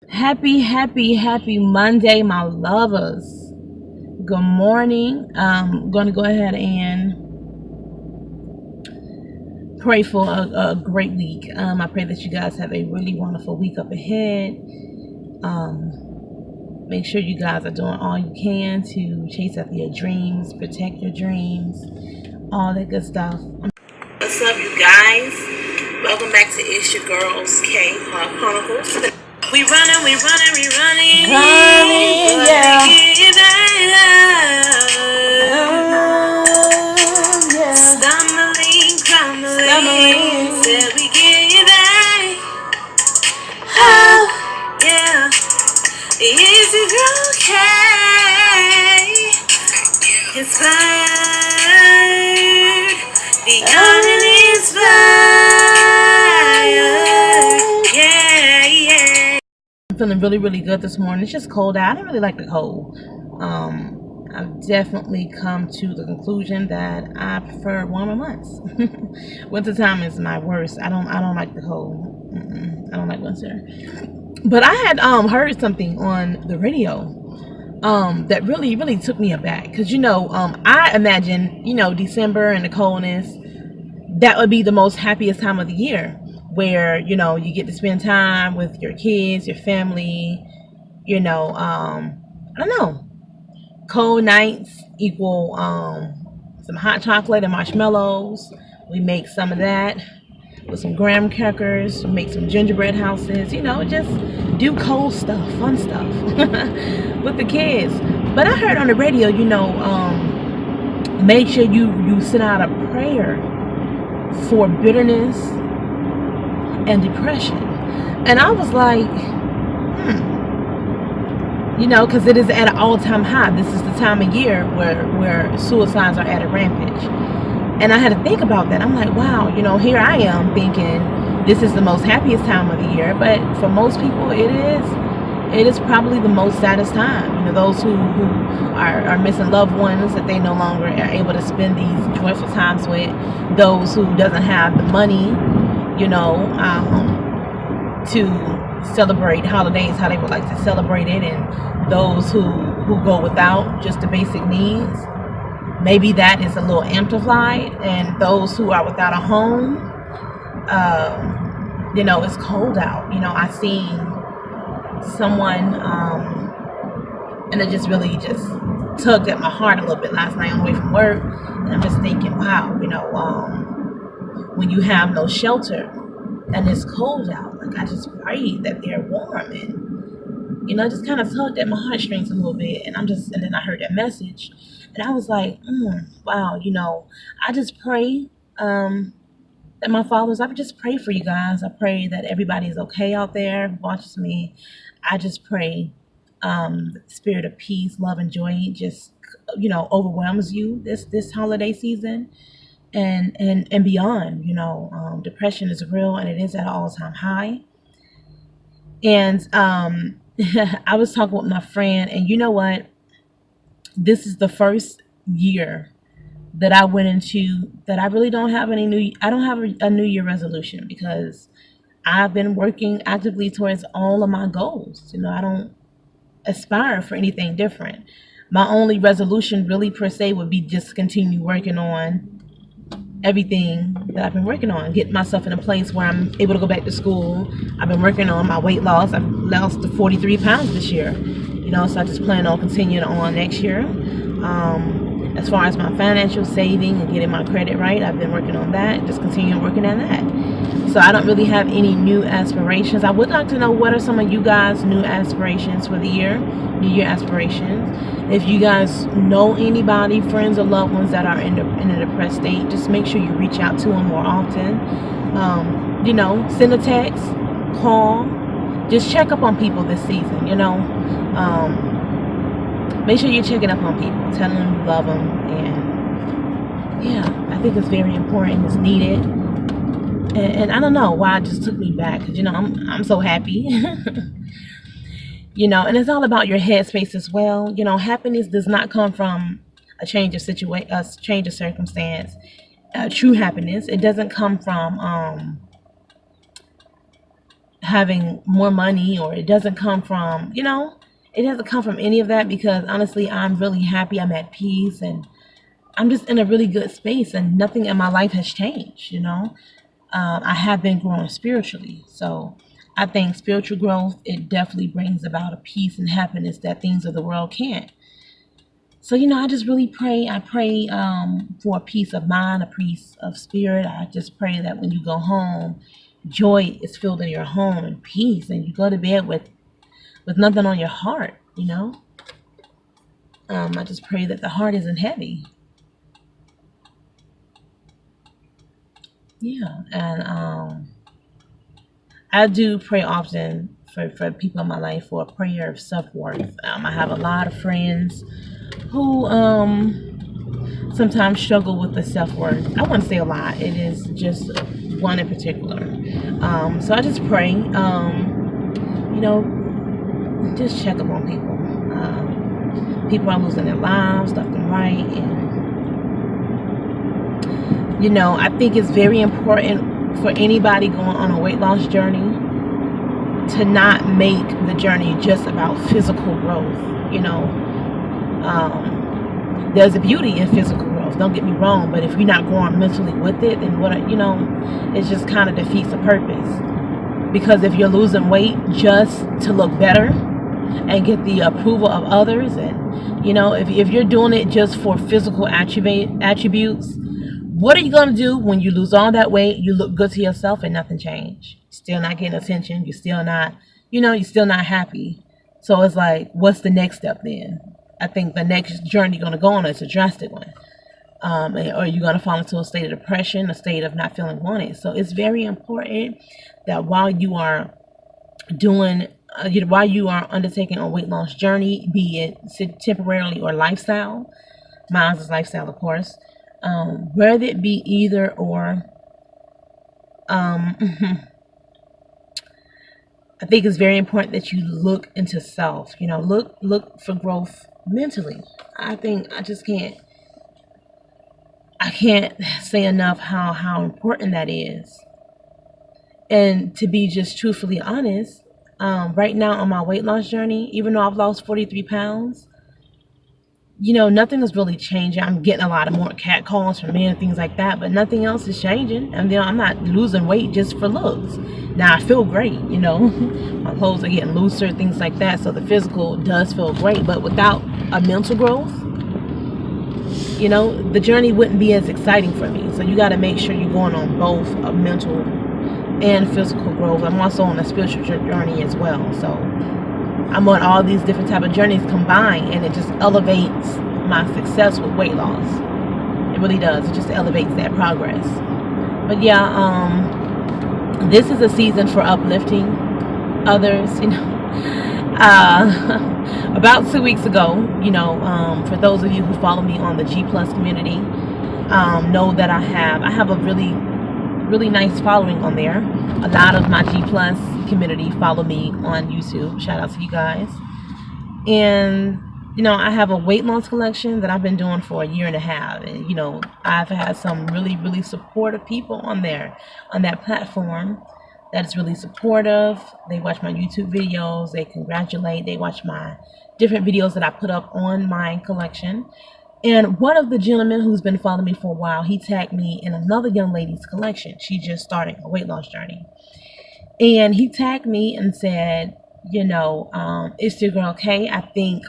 Happy Monday, my lovers. Good morning. I'm going to go ahead and pray for a great week. I pray that you guys have a really wonderful week up ahead. Make sure you guys are doing all you can to chase after your dreams, protect your dreams, all that good stuff. What's up, you guys? Welcome back to It's Your Girls K Chronicles. We running, we running, we running. Running, yeah. Yeah. Stumbling, crumbling. Till we get back. Oh, yeah. It's your girl K. Inspired. Beyond and inspired. Yeah, yeah. I'm feeling really good this morning. It's just cold out. I don't really like the cold. I've definitely come to the conclusion that I prefer warmer months. Wintertime is my worst. I don't like the cold. I don't like winter. But I had heard something on the radio that really took me aback, because I imagine December and the coldness, that would be the most happiest time of the year, where you get to spend time with your kids, your family. I don't know. Cold nights equal some hot chocolate and marshmallows. We make some of that with some graham crackers, make some gingerbread houses, just do cold stuff, fun stuff with the kids. But I heard on the radio, make sure you send out a prayer for bitterness and depression. And I was like, because it is at an all-time high. This is the time of year where suicides are at a rampage. And I had to think about that. I'm like, wow, here I am thinking this is the most happiest time of the year. But for most people, it is probably the most saddest time. Those who are missing loved ones that they no longer are able to spend these joyful times with. Those who doesn't have the money, to celebrate holidays how they would like to celebrate it, and those who go without just the basic needs. Maybe that is a little amplified. And those who are without a home, it's cold out. I seen someone, and it just really just tugged at my heart a little bit last night on the way from work. And I'm just thinking, wow, when you have no shelter and it's cold out, like, I just pray that they're warm, and just kind of tugged at my heartstrings a little bit. And then I heard that message, and I was like, wow, I just pray that my fathers, I just pray for you guys. I pray that everybody's okay out there who watches me. I just pray the spirit of peace, love, and joy just overwhelms you this holiday season and beyond. Depression is real, and it is at an all-time high. And I was talking with my friend, and you know what? This is the first year that I went into that I really don't have I don't have a New Year resolution, because I've been working actively towards all of my goals. I don't aspire for anything different. My only resolution really per se would be just continue working on everything that I've been working on, get myself in a place where I'm able to go back to school. I've been working on my weight loss. I've lost 43 pounds this year, so I just plan on continuing on next year. As far as my financial saving and getting my credit right, I've been working on that, just continuing working on that. So I don't really have any new aspirations. I would like to know, what are some of you guys' new aspirations for the year, New Year aspirations? If you guys know anybody, friends or loved ones that are in a depressed state, just make sure you reach out to them more often. Send a text, call, just check up on people this season. Make sure you're checking up on people, telling them you love them, and yeah, I think it's very important. It's needed, and I don't know why it just took me back, because I'm so happy. And it's all about your headspace as well. Happiness does not come from a change of circumstance. True happiness, it doesn't come from having more money, or it doesn't come from, it doesn't come from any of that, because honestly, I'm really happy. I'm at peace, and I'm just in a really good space, and nothing in my life has changed. I have been growing spiritually. So I think spiritual growth, it definitely brings about a peace and happiness that things of the world can't. So, I just really pray. I pray for a peace of mind, a peace of spirit. I just pray that when you go home, joy is filled in your home, and peace, and you go to bed with nothing on your heart. I just pray that the heart isn't heavy. Yeah, and I do pray often for people in my life for a prayer of self-worth. I have a lot of friends who sometimes struggle with the self-worth. I wouldn't say a lot. It is just one in particular. So I just pray, just check up on people. People are losing their lives left and right. And, I think it's very important for anybody going on a weight loss journey to not make the journey just about physical growth. There's a beauty in physical growth, don't get me wrong, but if you're not growing mentally with it, then it just kind of defeats the purpose. Because if you're losing weight just to look better and get the approval of others, and if you're doing it just for physical attributes, what are you going to do when you lose all that weight, you look good to yourself, and nothing changed? Still not getting attention, you're still not, you're still not happy. So it's like, what's the next step then? I think the next journey you're going to go on is a drastic one. Or you're going to fall into a state of depression, a state of not feeling wanted. So it's very important that while you are undertaking a weight loss journey, be it temporarily or lifestyle, mine is lifestyle, of course, whether it be either or, I think it's very important that you look into self, look for growth mentally. I can't say enough how important that is. And to be just truthfully honest, right now on my weight loss journey, even though I've lost 43 pounds, nothing is really changing. I'm getting a lot of more cat calls from men and things like that, but nothing else is changing. And I'm not losing weight just for looks. Now I feel great, my clothes are getting looser, things like that. So the physical does feel great, but without a mental growth, the journey wouldn't be as exciting for me. So you got to make sure you're going on both a mental and physical growth. I'm also on a spiritual journey as well. So I'm on all these different type of journeys combined, and it just elevates my success with weight loss. It really does. It just elevates that progress. But yeah, this is a season for uplifting others. About 2 weeks ago, for those of you who follow me on the G Plus community, know that I have a really, really nice following on there. A lot of my G Plus community follow me on YouTube. Shout out to you guys. And I have a weight loss collection that I've been doing for a year and a half, and I've had some really, really supportive people on there, on that platform. That's really supportive. They watch my YouTube videos, they congratulate, they watch my different videos that I put up on my collection. And one of the gentlemen who's been following me for a while, he tagged me in another young lady's collection. She's just starting a weight loss journey. And he tagged me and said, it's your girl K. I think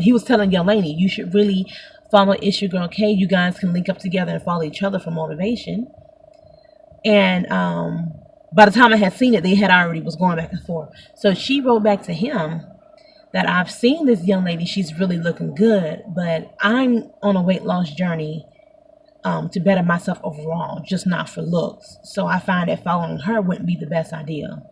he was telling young lady, you should really follow It's Your Girl K. You guys can link up together and follow each other for motivation. And by the time I had seen it, they had already was going back and forth. So she wrote back to him that I've seen this young lady. She's really looking good, but I'm on a weight loss journey to better myself overall, just not for looks. So I find that following her wouldn't be the best idea.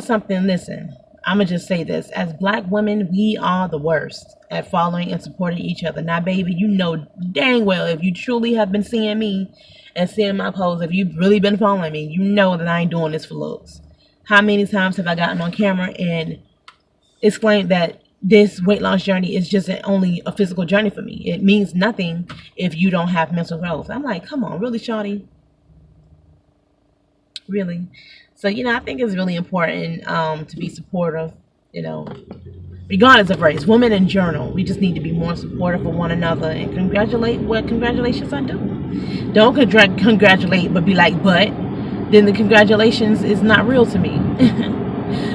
Something, listen, I'm going to just say this. As Black women, we are the worst at following and supporting each other. Now, baby, dang well, if you truly have been seeing me and seeing my posts, if you've really been following me, you know that I ain't doing this for looks. How many times have I gotten on camera and explained that this weight loss journey is just only a physical journey for me? It means nothing if you don't have mental growth. I'm like, come on, really, shawty? really. So, I think it's really important to be supportive, regardless of race. Women in general, we just need to be more supportive of one another and congratulate what congratulations I do. Don't congratulate, but be like, but then the congratulations is not real to me.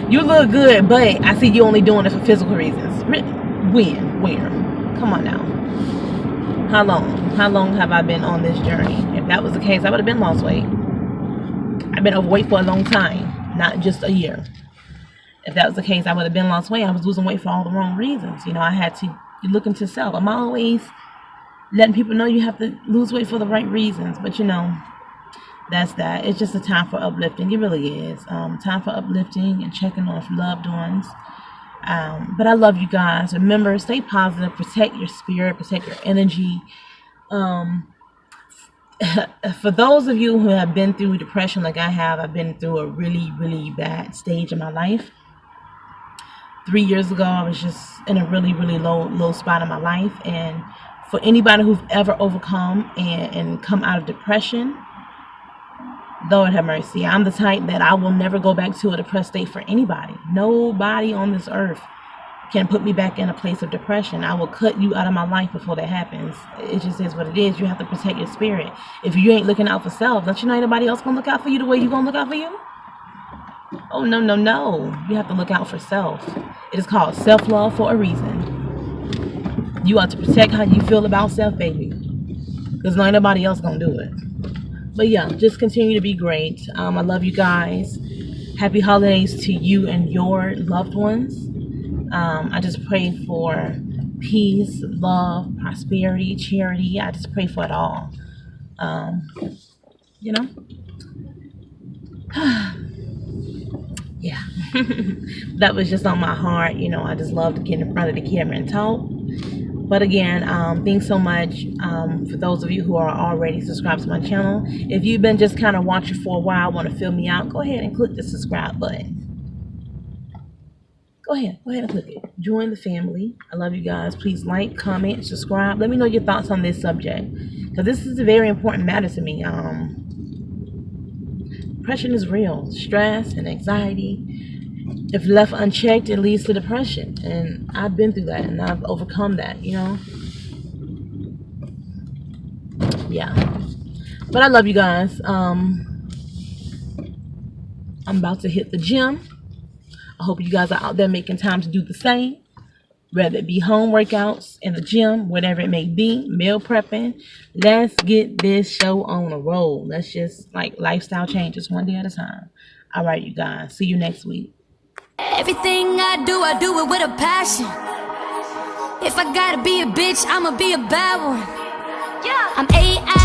You look good, but I see you only doing it for physical reasons. When? Where? Come on now. How long have I been on this journey? If that was the case, I would have been lost weight. I've been overweight for a long time, not just a year. If that was the case, I would have been lost weight. I was losing weight for all the wrong reasons. I had to look into self. I'm always letting people know you have to lose weight for the right reasons. But that's that. It's just a time for uplifting. It really is. Time for uplifting and checking on loved ones. But I love you guys. Remember, stay positive. Protect your spirit. Protect your energy. For those of you who have been through depression like I have, I've been through a really, really bad stage in my life. 3 years ago, I was just in a really, really low spot in my life. And for anybody who's ever overcome and come out of depression, Lord have mercy. I'm the type that I will never go back to a depressed state for anybody. Nobody on this earth can put me back in a place of depression. I will cut you out of my life before that happens. It just is what it is. You have to protect your spirit. If you ain't looking out for self, don't you know anybody else gonna look out for you the way you gonna look out for you? Oh, no. You have to look out for self. It is called self-love for a reason. You ought to protect how you feel about self, baby. Because not nobody else gonna do it. But yeah, just continue to be great. I love you guys. Happy holidays to you and your loved ones. I just pray for peace, love, prosperity, charity. I just pray for it all. Yeah. That was just on my heart. I just love to get in front of the camera and talk. But again, thanks so much for those of you who are already subscribed to my channel. If you've been just kind of watching for a while, want to fill me out, go ahead and click the subscribe button. Go ahead and click it. Join the family. I love you guys. Please like, comment, subscribe. Let me know your thoughts on this subject, because this is a very important matter to me. Depression is real. Stress and anxiety, if left unchecked, it leads to depression. And I've been through that, and I've overcome that, Yeah. But I love you guys. I'm about to hit the gym. I hope you guys are out there making time to do the same. Whether it be home workouts, in the gym, whatever it may be, meal prepping. Let's get this show on a roll. Let's just, lifestyle changes one day at a time. All right, you guys. See you next week. Everything I do it with a passion. If I gotta be a bitch, I'ma be a bad one. Yeah. I'm AI.